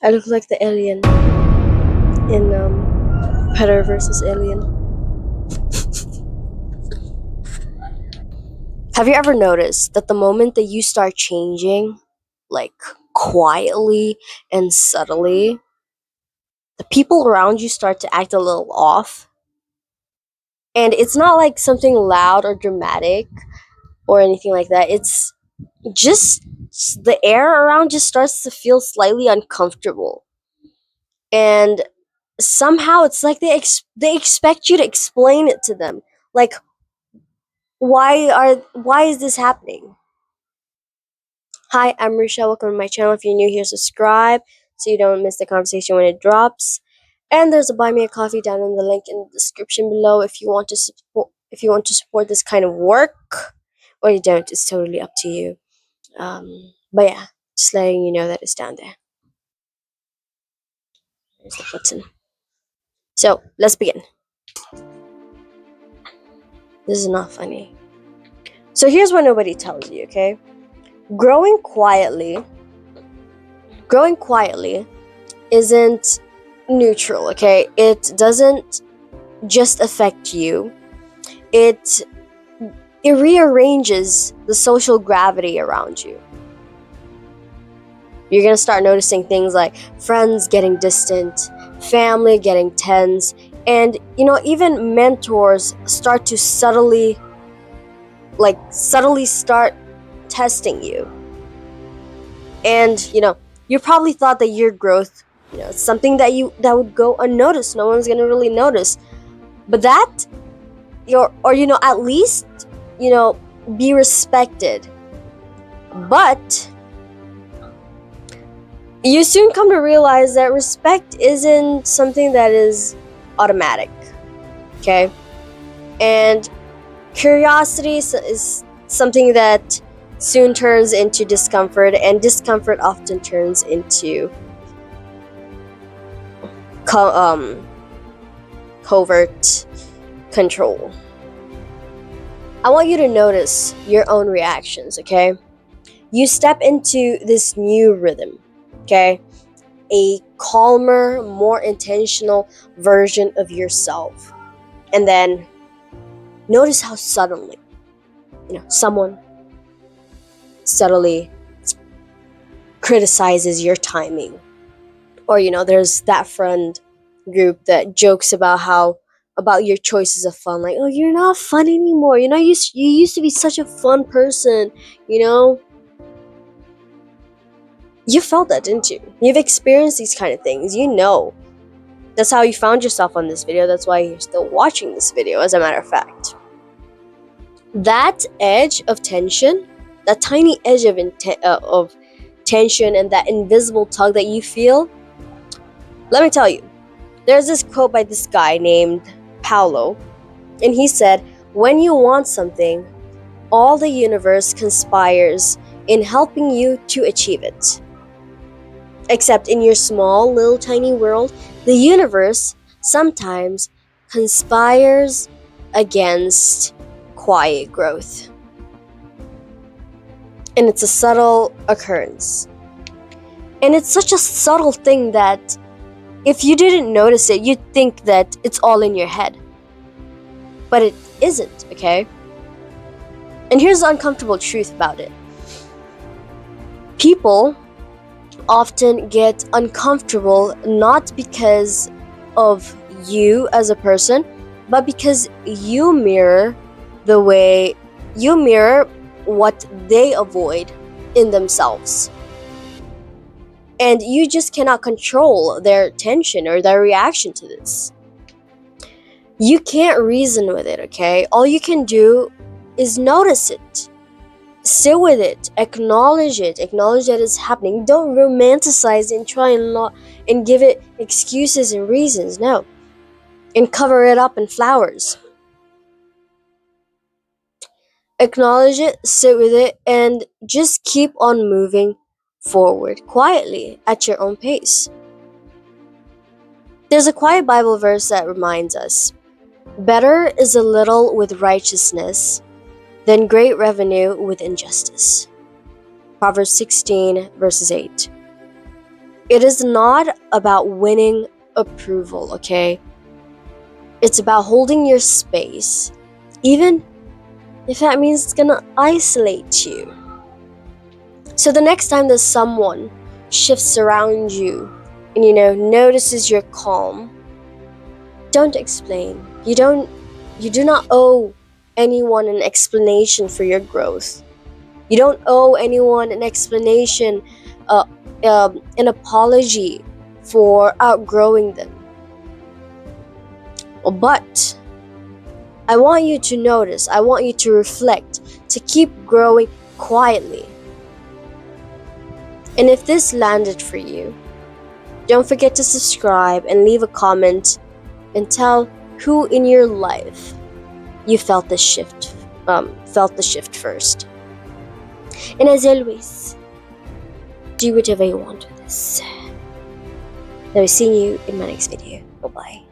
I look like the alien in Predator versus Alien. Have you ever noticed that the moment that you start changing, like quietly and subtly, the people around you start to act a little off? And it's not like something loud or dramatic or anything like that. It's just the air around just starts to feel slightly uncomfortable. And somehow it's like they expect you to explain it to them. Like why is this happening? Hi, I'm Marisha. Welcome to my channel. If you're new here, subscribe so you don't miss the conversation when it drops. And there's a buy me a coffee down in the link in the description below if you want to support this kind of work, or you don't. It's totally up to you. But yeah, just letting you know that it's down there. There's the button. So let's begin. This is not funny. So here's what nobody tells you. Okay, growing quietly. Growing quietly isn't neutral. Okay, it doesn't just affect you. It it rearranges the social gravity around you. You're going to start noticing things like friends getting distant, family getting tense, and even mentors start to subtly start testing you. And you probably thought that your growth, it's something that would go unnoticed. No one's going to really notice. But that at least be respected. But you soon come to realize that respect isn't something that is automatic. Okay, and curiosity is something that soon turns into discomfort, and discomfort often turns into covert control. I want you to notice your own reactions, okay? You step into this new rhythm, okay? A calmer, more intentional version of yourself. And then notice how suddenly, someone subtly criticizes your timing. Or, there's that friend group that jokes about your choices of fun, like, oh, you're not fun anymore, you used to be such a fun person. You felt that, didn't you? You've experienced these kind of things. That's how you found yourself on this video. That's why you're still watching this video, as a matter of fact. That edge of tension, that tiny edge of tension, and that invisible tug that you feel, let me tell you, there's this quote by this guy named Paulo, and he said, when you want something, all the universe conspires in helping you to achieve it. Except in your small, little, tiny world, the universe sometimes conspires against quiet growth. And it's a subtle occurrence. And it's such a subtle thing that if you didn't notice it, you'd think that it's all in your head. But it isn't, okay? And here's the uncomfortable truth about it. People often get uncomfortable not because of you as a person, but because you mirror what they avoid in themselves. And you just cannot control their tension or their reaction to this. You can't reason with it, okay? All you can do is notice it. Sit with it. Acknowledge it. Acknowledge that it's happening. Don't romanticize it and try and give it excuses and reasons. No. And cover it up in flowers. Acknowledge it, sit with it, and just keep on moving forward quietly at your own pace. There's a quiet Bible verse that reminds us, better is a little with righteousness than great revenue with injustice. Proverbs 16 verses 8. It is not about winning approval, okay? It's about holding your space, even if that means it's gonna isolate you. So the next time that someone shifts around you and notices you're calm, don't explain. You do not owe anyone an explanation for your growth. You don't owe anyone an explanation, an apology for outgrowing them. But I want you to notice, I want you to reflect, to keep growing quietly. And if this landed for you, don't forget to subscribe and leave a comment and tell who in your life you felt the shift first. And as always, do whatever you want with this. I'll be seeing you in my next video. Bye bye.